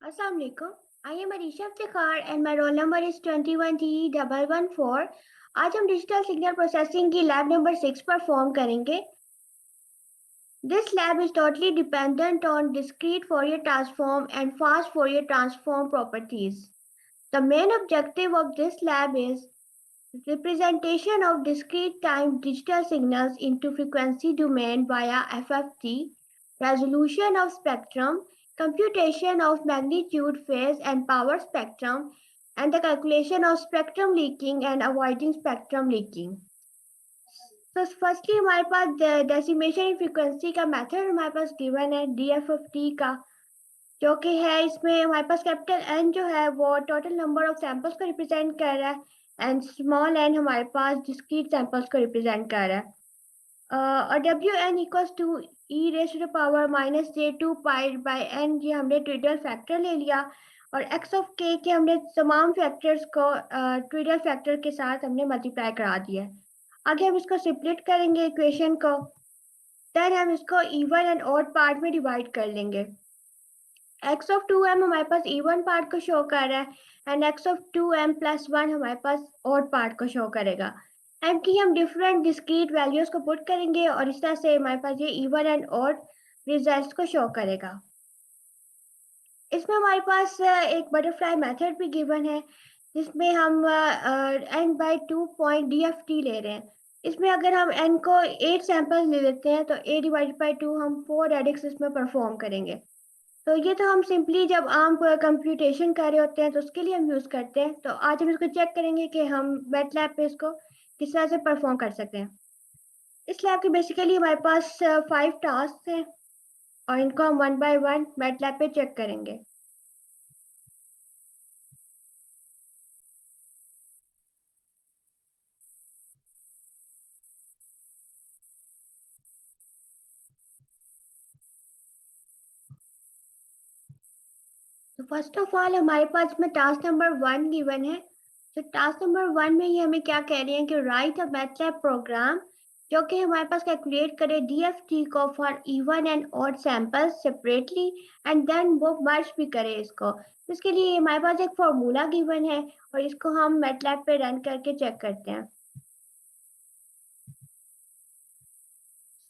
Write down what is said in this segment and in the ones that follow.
Assalamu alaikum. I am Arisha Iftikhar and my roll number is 21T114. आज हम digital signal processing की lab number 6 perform करेंगे. This lab is totally dependent on discrete Fourier transform and fast Fourier transform properties. The main objective of this lab is representation of discrete time digital signals into frequency domain via FFT, resolution of spectrum, computation of magnitude, phase, and power spectrum, and the calculation of spectrum leaking and avoiding spectrum leaking. तो firstly हमारे पास decimation frequency का method हमारे पास given है DFFT का, जो कि है इसमें हमारे पास कैपिटल N जो है वो टोटल नंबर ऑफ सैंपल्स को रिप्रेजेंट कर रहा है एंड स्मॉल n हमारे पास डिस्क्रीट सैंपल्स को रिप्रेजेंट कर रहा है. और Wn equals to e raised to the power -j2 pi by n, ये हमने ट्रिवियल फैक्टर ले लिया और x ऑफ k के हमने तमाम फैक्टर्स को ट्रिवियल फैक्टर के साथ हमने मल्टीप्लाई करा दिया है. आगे हम इसको स्प्लिट करेंगे इक्वेशन को, देन हम इसको इवन एंड ऑड पार्ट में डिवाइड कर लेंगे. x ऑफ 2m हमारे पास इवन पार्ट को शो कर रहा है and x of 2m plus 1 हमारे पास ऑड पार्ट को शो करेगा. m की हम डिफरेंट डिस्क्रीट वैल्यूज को पुट करेंगे और इस तरह से हमारे पास ये इवन एंड ऑड रिजल्ट्स को शो करेगा. इसमें हमारे पास एक बटरफ्लाई मेथड भी गिवन है जिसमें हम n बाई 2 पॉइंट DFT ले रहे हैं. इसमें अगर हम n को 8 सैंपल ले लेते हैं तो a डिवाइडेड बाई 2 हम 4 एडिक्स इसमें परफॉर्म करेंगे. तो ये तो हम सिंपली जब आम कंप्यूटेशन कर रहे होते हैं तो उसके लिए हम यूज़ करते हैं. तो आज हम इसको चेक करेंगे कि हम मैटलैब पे इसको किस तरह से परफॉर्म कर सकते हैं. इस लैब के बेसिकली हमारे पास 5 टास्क हैं और इनको हम 1 बाय 1 मैटलैब पे चेक करेंगे. तो फर्स्ट ऑफ ऑल हमारे पास में टास्क नंबर 1 गिवन है. तो टास्क नंबर 1 में ये हमें क्या कह रहे हैं कि राइट अ मैटलैब प्रोग्राम जो कि हमारे पास कैलकुलेट करे DFT को for even and odd samples separately and then वो मर्ज भी करे इसको. इसके लिए हमारे पास एक फॉर्मूला गिवन है और इसको हम मैटलैब पे रन करके चेक करते हैं.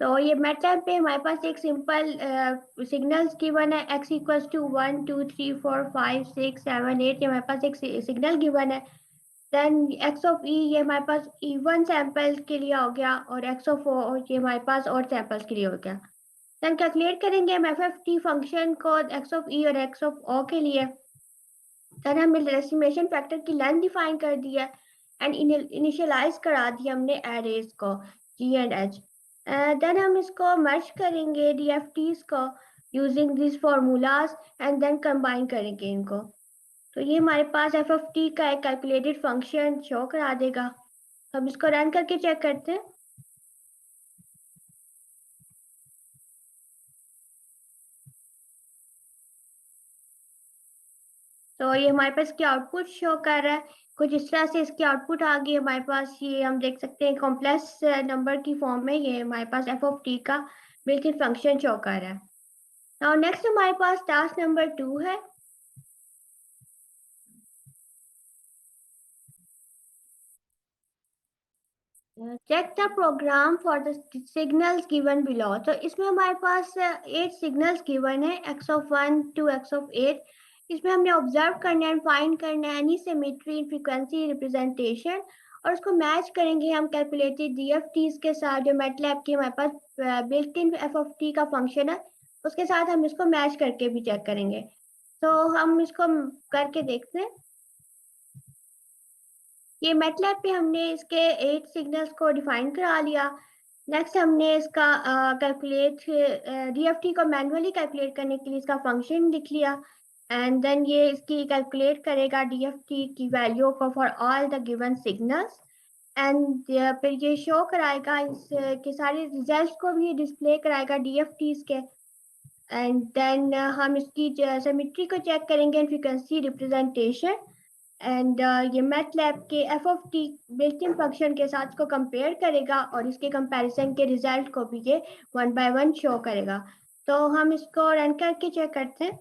तो ये मैटलैब पे हमारे पास एक सिंपल सिग्नल्स गिवन है x इक्वल्स टू 1 2 3 4 5 6 7 8. ये हमारे पास एक सिग्नल गिवन है. देन x ऑफ e ये हमारे पास इवन सैंपल के लिए हो गया और x ऑफ o ये हमारे पास और सैंपल्स के लिए हो गया. देन कैलकुलेट करेंगे हम FFT फंक्शन को x ऑफ e और x ऑफ o के लिए. देन हमने डेसिमेशन फैक्टर की लेंथ डिफाइन कर दिया एंड इनिशियलाइज करा दिया हमने एरेज को g एंड h. देन हम इसको मर्ज करेंगे DFTs को using this formulas and then combine करेंगे इनको. तो ये हमारे पास FFT का एक कैलकुलेटेड फंक्शन शो करा देगा. हम इसको रन करके चेक करते हैं. तो ये हमारे पास इसकी आउटपुट शो कर रहा है. कुछ इस तरह से इसकी आउटपुट आ गई हमारे पास. ये हम देख सकते हैं कॉम्प्लेक्स नंबर की फॉर्म में ये हमारे पास FFT का बिल्ट इन फंक्शन शो कर रहा है. नाउ नेक्स्ट हमारे पास टास्क नंबर 2 है. Check the program for the signals given below. तो इसमें हमारे पास 8 सिग्नल्स गिवन है x of 1 to x of 8. इसमें हमने ऑब्जर्व करना है, फाइंड करना है any symmetry in frequency representation और उसको मैच करेंगे हम कैलकुलेटेड DFTs के साथ जो मैटलैब की हमारे पास बिल्ट इन FFT का फंक्शन है उसके साथ हम इसको मैच करके भी चेक करेंगे. तो हम इसको करके देखते हैं. ये मैटलैब पे हमने इसके 8 सिग्नल्स को डिफाइन करा लिया. नेक्स्ट हमने इसका कैलकुलेट DFT को मैनुअली कैलकुलेट करने के लिए इसका फंक्शन लिख लिया एंड देन ये इसकी कैलकुलेट करेगा DFT की वैल्यू को for all the given signals and फिर ये शो कराएगा इसके सारे रिजल्ट्स को भी डिस्प्ले कराएगा DFTs के. एंड देन हम इसकी सिमेट्री को चेक करेंगे इन फ्रीक्वेंसी रिप्रेजेंटेशन एंड ये मैटलैब के FFT बिल्ट इन फंक्शन के साथ को कंपेयर करेगा और इसके कंपैरिजन के रिजल्ट को भी ये 1 बाय 1 शो करेगा. तो हम इसको रन करके चेक करते हैं.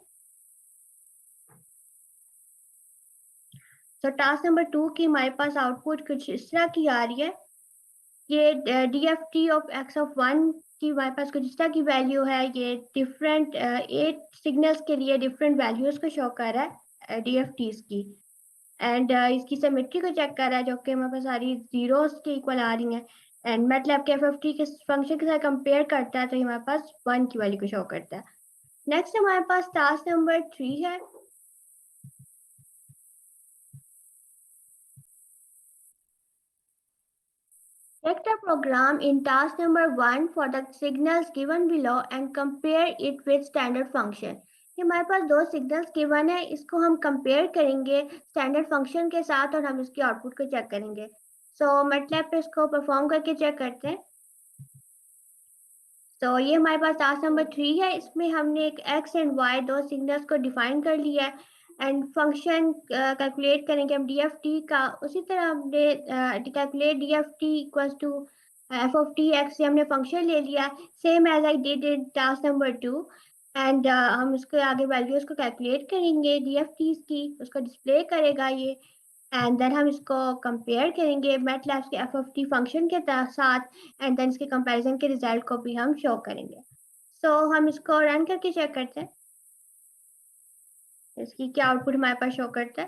तो टास्क नंबर 2 की हमारे पास आउटपुट कुछ इस तरह की आ रही है। ये DFT ऑफ x ऑफ 1 की हमारे पास कुछ इस तरह की वैल्यू है। ये डिफरेंट 8 सिग्नल्स के लिए डिफरेंट वैल्यूज को शो कर रहा है DFTs की। एंड इसकी सिमेट्री को चेक कर रहा है, जो कि हमारे पास सारी जीरोस के इक्वल आ रही हैं। एंड मैटलैब के FFT के फंक्शन के साथ कंपेयर करता है, तो ये हमारे पास 1 की वैल्यू को शो करता है। नेक्स्ट हमारे पास टास्क नंबर 3 है। Check the program in task number 1 for the signals given below and compare it with standard function. ये हमारे पास दो सिग्नल्स गिवन है, इसको हम कंपेयर करेंगे स्टैंडर्ड फंक्शन के साथ और हम इसकी आउटपुट को चेक करेंगे। सो मैटलैब पे इसको परफॉर्म करके चेक करते हैं। तो ये हमारे पास टास्क नंबर 3 है। इसमें हमने एक x एंड y दो सिग्नल्स को डिफाइन कर लिया है एंड फंक्शन कैलकुलेट करेंगे हम DFT का। उसी तरह हमने calculate DFT equals to f of t x से हमने फंक्शन ले लिया, same as I did in task number 2। And हम इसके आगे वैल्यूज को कैलकुलेट करेंगे DFT की, उसको डिस्प्ले करेगा ये। एंड देन हम इसको कंपेयर करेंगे मैटलैब के FFT फंक्शन के साथ एंड देन इसके कंपैरिजन के रिजल्ट को भी हम शो करेंगे। सो हम इसको रन करके चेक करते हैं इसकी क्या आउटपुट हमारे पास शो करता है।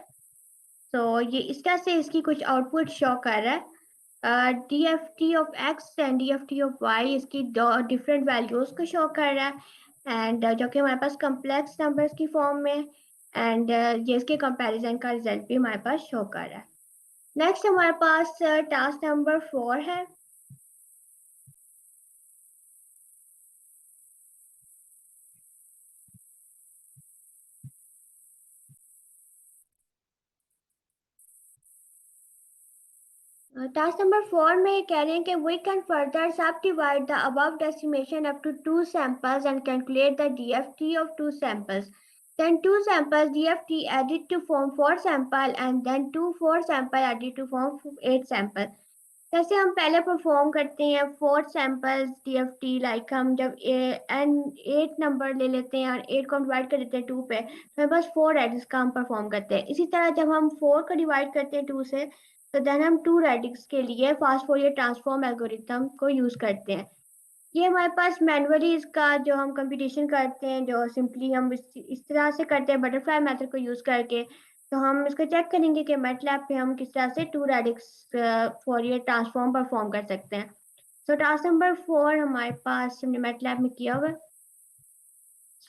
सो ये इस तरह से इसकी कुछ आउटपुट शो कर रहा है। DFT of x and DFT of y इसकी दो डिफरेंट वैल्यूज को शो कर रहा है एंड जो कि हमारे पास कम्प्लेक्स नंबर्स की फॉर्म में। एंड ये इसके कंपैरिजन का रिजल्ट भी हमारे पास शो कर रहा है। नेक्स्ट हमारे पास टास्क नंबर 4 है। टास्क नंबर 4 में कह रहे हैं कि we can further subdivide the above decimation up to 2 samples and calculate the DFT of 2 samples. Then 2 samples DFT added to form 4 sample and then 2 4 sample added to form 8 sample. जैसे हम पहले perform करते हैं 4 samples DFT, like हम जब N 8 number ले लेते हैं और 8 को डिवाइड कर देते हैं 2 पे, तो हमें बस 4 रेडिक्स का हम परफॉर्म करते हैं। इसी तरह जब हम 4 को डिवाइड करते हैं 2 से, तो देन हम 2 रेडिक्स के लिए फास्ट फोरियर ट्रांसफॉर्म एल्गोरिथम को यूज करते हैं। ये हमारे पास मैनुअली इसका जो हम कंप्यूटेशन करते हैं, जो सिंपली हम इस तरह से करते हैं बटरफ्लाई मेथड को यूज करके। तो हम इसको चेक करेंगे कि मैटलैब पे हम किस तरह से 2 रेडिक्स फोरियर ट्रांसफॉर्म परफॉर्म कर सकते हैं। सो टास्क नंबर 4 हमारे पास हमने मैटलैब में किया हुआ है।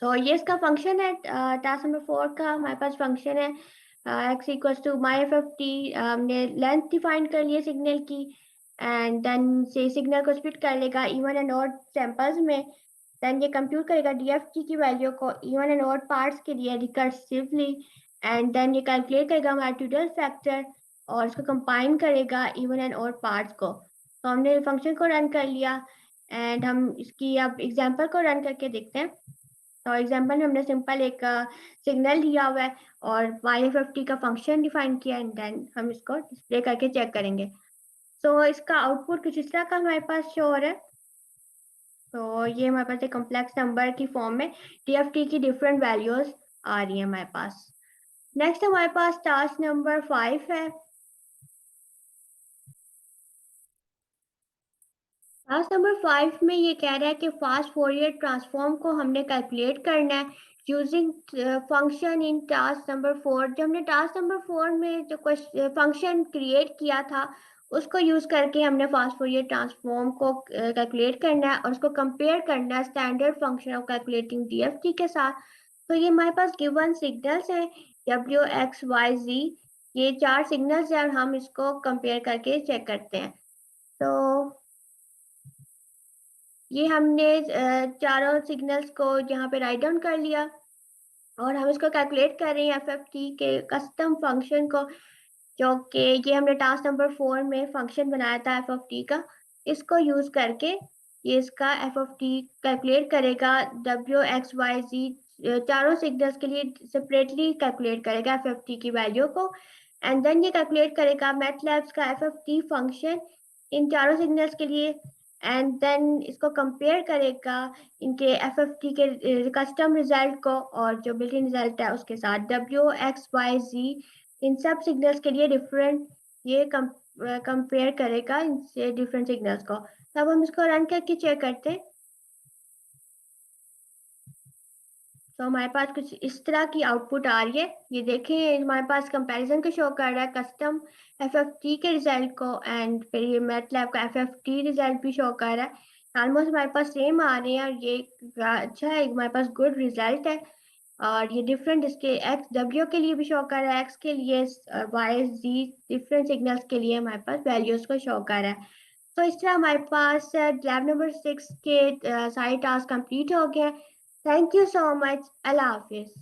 सो ये इसका फंक्शन है। टास्क नंबर 4 का हमारे पास फंक्शन है x equals to my FFT। हमने लेंथ डिफाइन कर लिया सिग्नल की एंड देन से सिग्नल को स्प्लिट कर लेगा इवन एंड ऑड सैंपल्स में। देन ये कंप्यूट करेगा DFT की वैल्यू को इवन एंड ऑड पार्ट्स के लिए रिकर्सिवली एंड देन ये कैलकुलेट करेगा हमारा टोटल फैक्टर और इसको कंबाइन करेगा इवन एंड ऑड पार्ट्स को। तो हमने फंक्शन को रन कर लिया एंड हम इसकी अब एग्जांपल को रन करके देखते हैं। तो एग्जांपल में हमने सिंपल एक सिग्नल लिया हुआ है और YFFT का फंक्शन डिफाइन किया एंड देन हम इसको डिस्प्ले करके चेक करेंगे। सो इसका आउटपुट कुछ इस तरह का हमारे पास शो हो रहा है। तो ये हमारे पास एक कॉम्प्लेक्स नंबर की फॉर्म में DFT की डिफरेंट वैल्यूज आ रही है हमारे पास। नेक्स्ट हमारे पास टास्क नंबर 5 है। टास्क नंबर 5 में ये कह रहा है कि फास्ट फोरियर ट्रांसफॉर्म को हमने कैलकुलेट करना है using function in task number 4। जो हमने टास्क नंबर 4 में जो फंक्शन क्रिएट किया था, उसको यूज करके हमने फास्ट फोरियर ट्रांसफॉर्म को कैलकुलेट करना है और उसको कंपेयर करना है standard function of calculating DFT के साथ। तो ये हमारे पास गिवन सिग्नल्स हैं W X Y Z। ये 4 सिग्नल्स हैं और हम इसको कंपेयर करके चेक करते हैं। तो ये हमने चारों सिग्नल्स को यहाँ पे राइट डाउन कर लिया और हम इसको कैलकुलेट कर रहे हैं FFT के कस्टम फंक्शन को, जो कि ये हमने टास्क नंबर 4 में फंक्शन बनाया था FFT का। इसको यूज करके ये इसका FFT कैलकुलेट करेगा WXYZ चारों सिग्नल्स के लिए सेपरेटली कैलकुलेट करेगा FFT की वैल्यू को एंड देन ये कैलकुलेट करेगा मैटलैब्स का FFT फंक्शन इन चारों सिग्नल्स के लिए एंड देन इसको कंपेयर करेगा इनके FFT के कस्टम रिजल्ट को और जो बिल्ट इन रिजल्ट है उसके साथ WXYZ इन सब सिग्नल्स के लिए डिफरेंट ये कंपेयर करेगा इनसे डिफरेंट सिग्नल्स को। तब हम इसको रन करके चेक करते हैं। तो हमारे पास कुछ इस तरह की आउटपुट आ रही है। ये देखें हमारे पास कंपैरिजन को शो कर रहा है कस्टम एफएफटी के रिजल्ट को, एंड फिर ये मैटलैब का एफएफटी रिजल्ट भी शो कर रहा है। ऑलमोस्ट हमारे पास सेम आ रहे हैं और ये अच्छा है, हमारे पास गुड रिजल्ट है। और ये डिफरेंट इसके एक्स डब्ल्यू के लिए भी शो कर रहा है, एक्स के लिए, वाई जी डिफरेंट सिग्नल्स के लिए हमारे पास वैल्यूज को शो कर रहा है। तो इस तरह हमारे पास लैब नंबर 6 के सारे टास्क कंप्लीट हो गए। Thank you so much. Allah Hafiz.